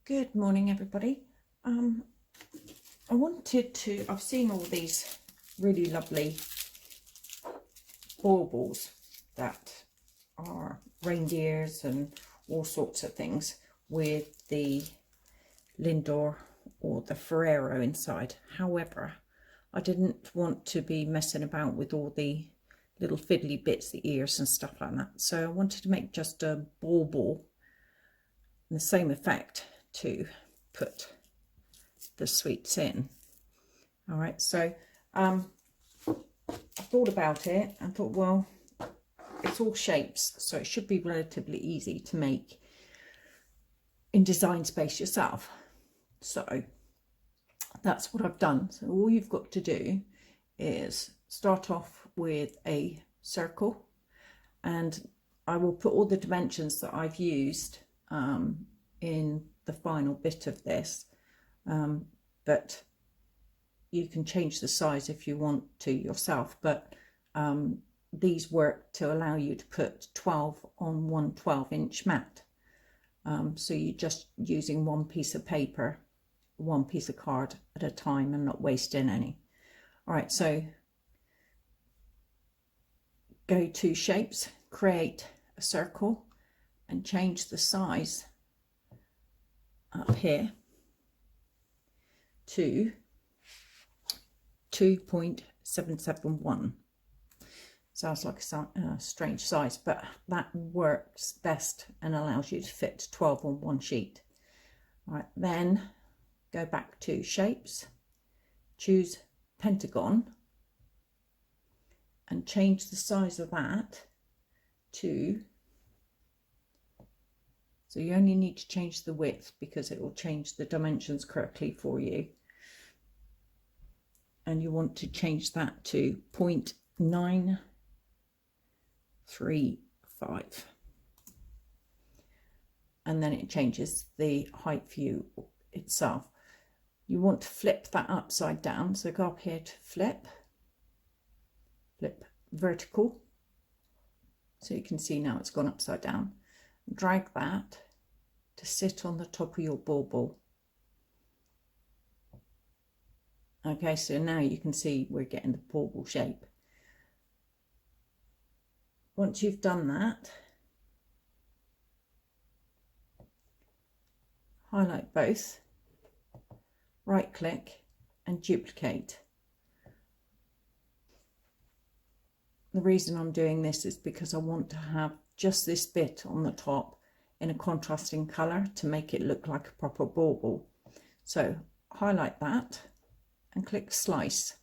Good morning, everybody. I've seen all these really lovely baubles that are reindeers and all sorts of things with the Lindor or the Ferrero inside. However, I didn't want to be messing about with all the little fiddly bits, the ears and stuff like that. So I wanted to make just a bauble in the same effect to put the sweets in. All right, so I thought about it and thought, well, it's all shapes, so it should be relatively easy to make in Design Space yourself. So that's what I've done. So all you've got to do is start off with a circle, and I will put all the dimensions that I've used in the final bit of this, but you can change the size if you want to yourself, but these work to allow you to put 12 on one 12-inch mat. So you're just using one piece of paper, one piece of card at a time, and not wasting any. All right, so go to shapes, create a circle, and change the size up here to 2.771. Sounds like a strange size, but that works best and allows you to fit 12 on one sheet. All right, then go back to shapes, choose pentagon, and change the size of that to, so you only need to change the width because it will change the dimensions correctly for you. And you want to change that to 0.935. And then it changes the height view itself. You want to flip that upside down. So go up here to flip vertical. So you can see now it's gone upside down. Drag that to sit on the top of your bauble. Okay, so now you can see we're getting the bauble shape. Once you've done that, highlight both, right click and duplicate. The reason I'm doing this is because I want to have just this bit on the top in a contrasting colour to make it look like a proper bauble. So highlight that and click slice.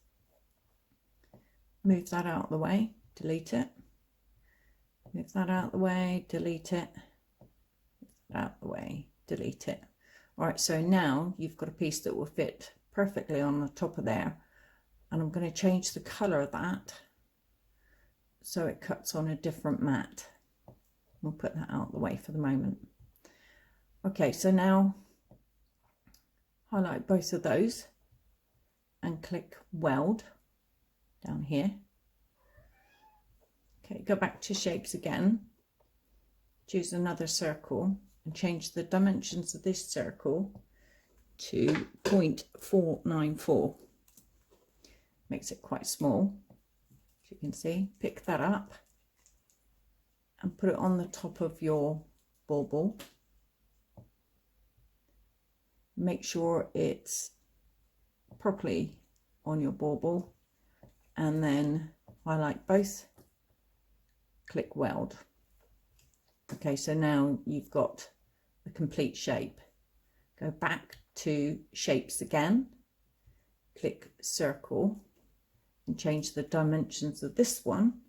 Move that out of the way, delete it. Move that out of the way, delete it. Move that out of the way, delete it. All right, so now you've got a piece that will fit perfectly on the top of there. And I'm going to change the colour of that so it cuts on a different mat. We'll put that out of the way for the moment. Okay, so now highlight both of those and click weld down here. Okay, go back to shapes again, choose another circle and change the dimensions of this circle to 0.494. Makes it quite small, as you can see. Pick that up and put it on the top of your bauble. Make sure it's properly on your bauble, and then highlight both, click weld. Okay, so now you've got the complete shape. Go back to shapes again, click circle and change the dimensions of this one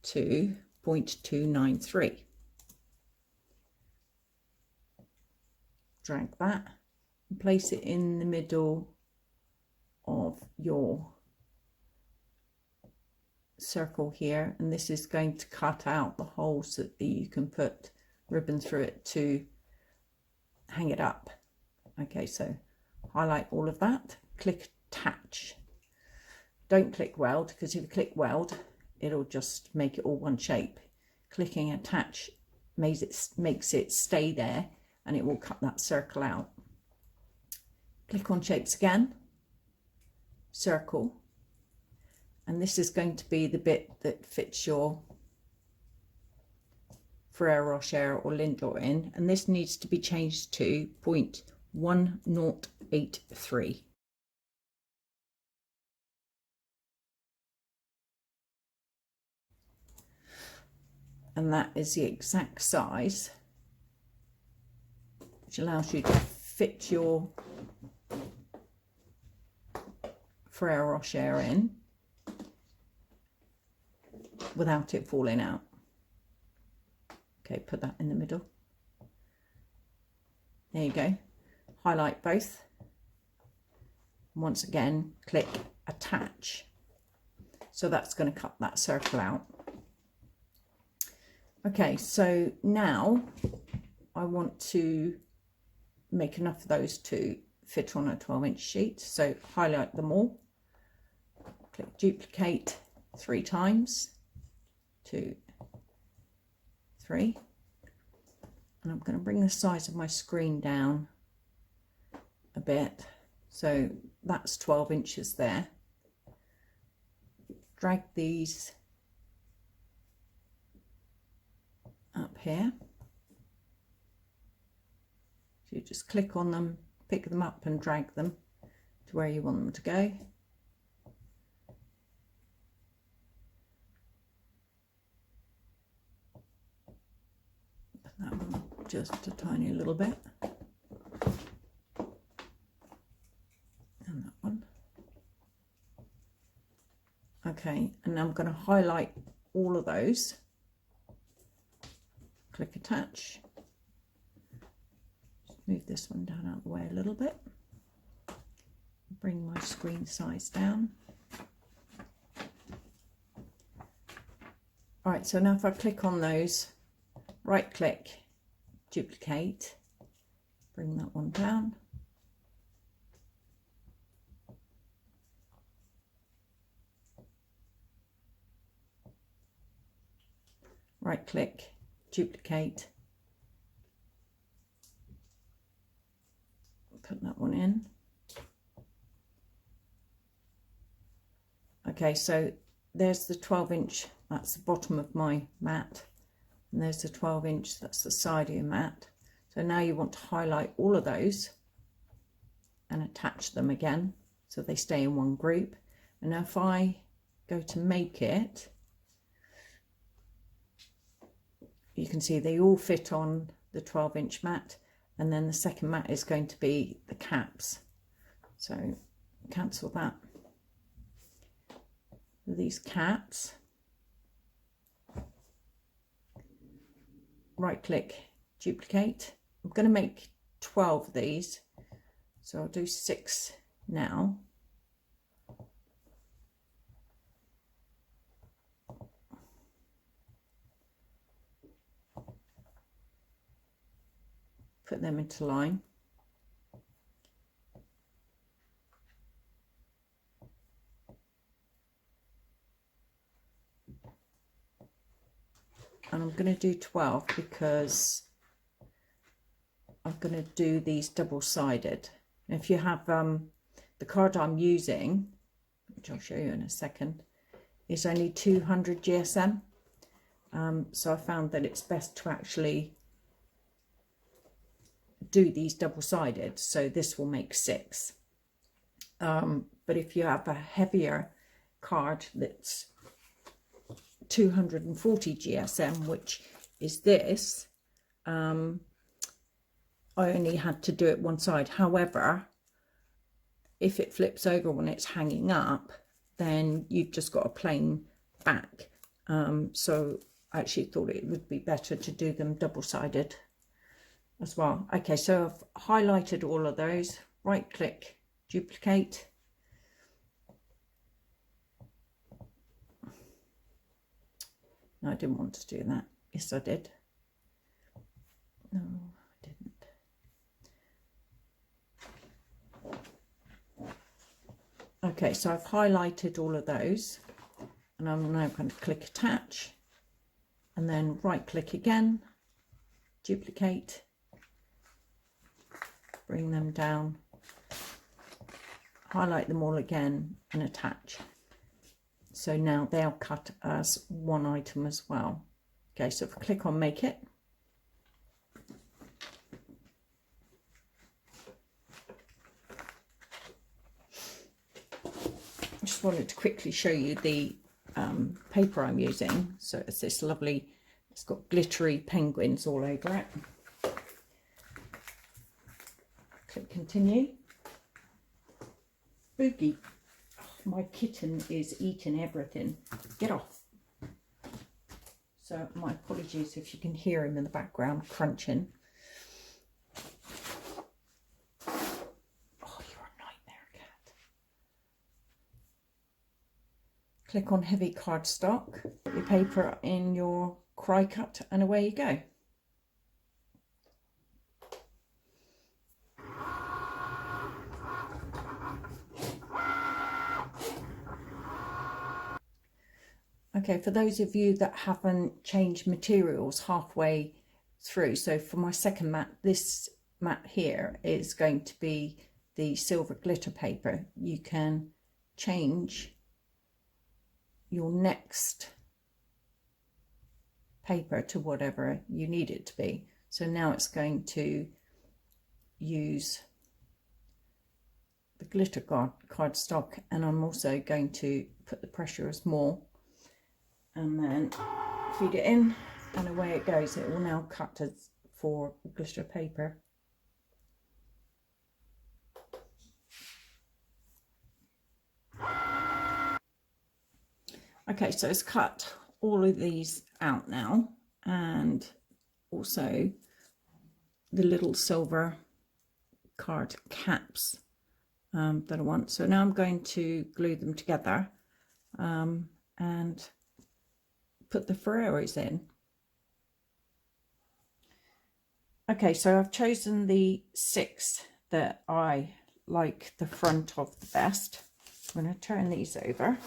to 0.293. Drag that and place it in the middle of your circle here, and this is going to cut out the holes so that you can put ribbon through it to hang it up. Okay, so highlight all of that, click attach. Don't click weld, because if you click weld it'll just make it all one shape. Clicking attach makes it stay there and it will cut that circle out. Click on shapes again, circle, and this is going to be the bit that fits your Ferrero Rocher or Lindor in, and this needs to be changed to 0.1083. And that is the exact size which allows you to fit your Ferrero Rocher in without it falling out. Okay, put that in the middle. There you go. Highlight both. Once again, click attach. So that's going to cut that circle out. Okay, so now I want to make enough of those to fit on a 12-inch sheet. So highlight them all. Click duplicate 3 times. 2, 3. And I'm going to bring the size of my screen down a bit. So that's 12 inches there. Drag these up here. So you just click on them, pick them up and drag them to where you want them to go. Put that one up just a tiny little bit. And that one. Okay, and now I'm going to highlight all of those. Click attach. Just move this one down out of the way a little bit. Bring my screen size down. All right, so now if I click on those, right click, duplicate, bring that one down. Right click, duplicate, put that one in. Okay, so there's the 12-inch, that's the bottom of my mat, and there's the 12-inch, that's the side of your mat. So now you want to highlight all of those and attach them again so they stay in one group. And now if I go to make it, you can see they all fit on the 12-inch mat, and then the second mat is going to be the caps. So cancel that. These caps, right click, duplicate. I'm going to make 12 of these, so I'll do 6 now. Put them into line. And I'm going to do 12 because I'm going to do these double-sided. If you have the card I'm using, which I'll show you in a second, is only 200 GSM. So I found that it's best to actually do these double-sided, so this will make 6. But if you have a heavier card that's 240 GSM, which is this, I only had to do it one side. However, if it flips over when it's hanging up, then you've just got a plain back. So I actually thought it would be better to do them double-sided as well. Okay, so I've highlighted all of those. Right click, duplicate. No, I didn't want to do that. Yes, I did. No, I didn't. Okay, so I've highlighted all of those, and I'm now going to click attach, and then right click again, duplicate, bring them down, highlight them all again and attach. So now they'll cut as one item as well. Okay, so if I click on Make It, I just wanted to quickly show you the paper I'm using. So it's this lovely, it's got glittery penguins all over it. Click Continue. Boogie. Oh, my kitten is eating everything. Get off. So my apologies if you can hear him in the background crunching. Oh, you're a nightmare, cat. Click on Heavy Cardstock. Put your paper in your Cricut and away you go. Okay, for those of you that haven't changed materials halfway through, so for my second mat, this mat here is going to be the silver glitter paper. You can change your next paper to whatever you need it to be. So now it's going to use the glitter cardstock, and I'm also going to put the pressure as more, and then feed it in, and away it goes. It will now cut as for glitter paper. Okay, so it's cut all of these out now, and also the little silver card caps that I want. So now I'm going to glue them together and put the Ferreros in. Okay, so I've chosen the 6 that I like the front of the best. I'm going to turn these over.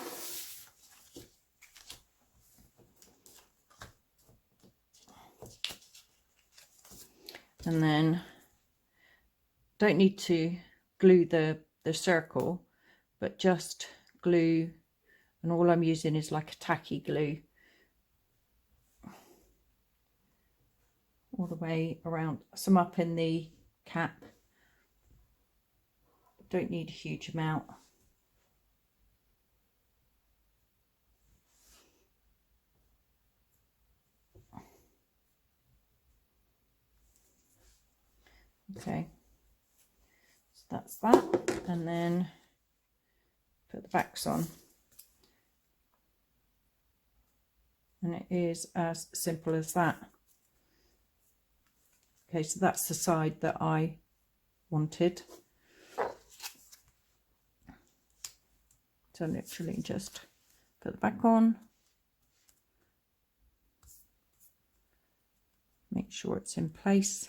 And then don't need to glue the circle, but just glue, and all I'm using is like a tacky glue all the way around, some up in the cap. Don't need a huge amount. Okay, so that's that, and then put the backs on, and it is as simple as that. Okay, so that's the side that I wanted. So literally just put the back on, make sure it's in place,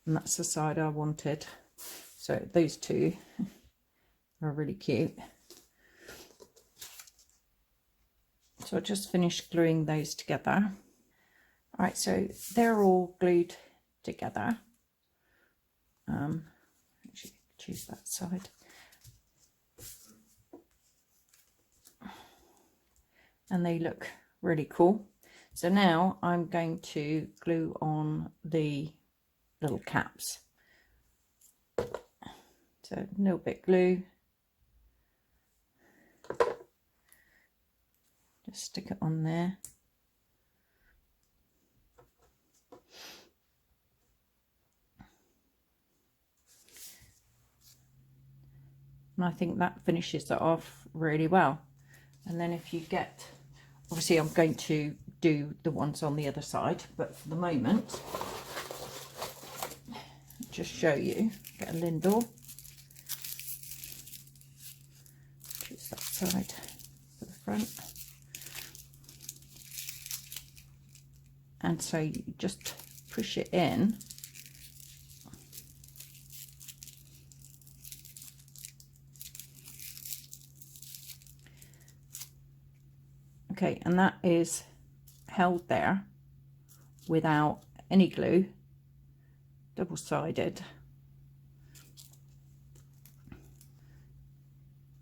and that's the side I wanted. So those two are really cute. So I just finished gluing those together. All right, so they're all glued together. Actually, choose that side. And they look really cool. So now I'm going to glue on the little caps. So a little bit glue. Just stick it on there. And I think that finishes it off really well. And then if you get, obviously I'm going to do the ones on the other side, but for the moment, just show you, get a Lindor, choose that side for the front. And so you just push it in. Okay, and that is held there without any glue, double-sided.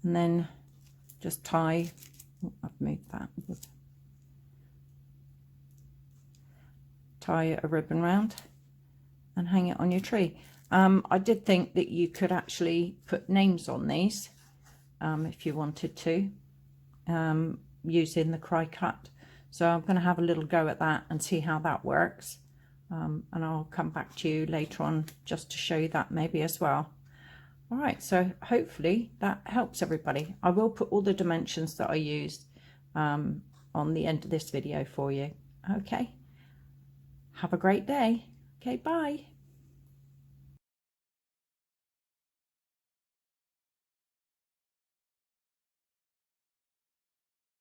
and then just tie, oh, I've moved that, tie a ribbon round and hang it on your tree. I did think that you could actually put names on these if you wanted to, using the Cricut. So I'm going to have a little go at that and see how that works. And I'll come back to you later on just to show you that maybe as well. All right, so hopefully that helps everybody. I will put all the dimensions that I used on the end of this video for you. Okay, have a great day. Okay, bye.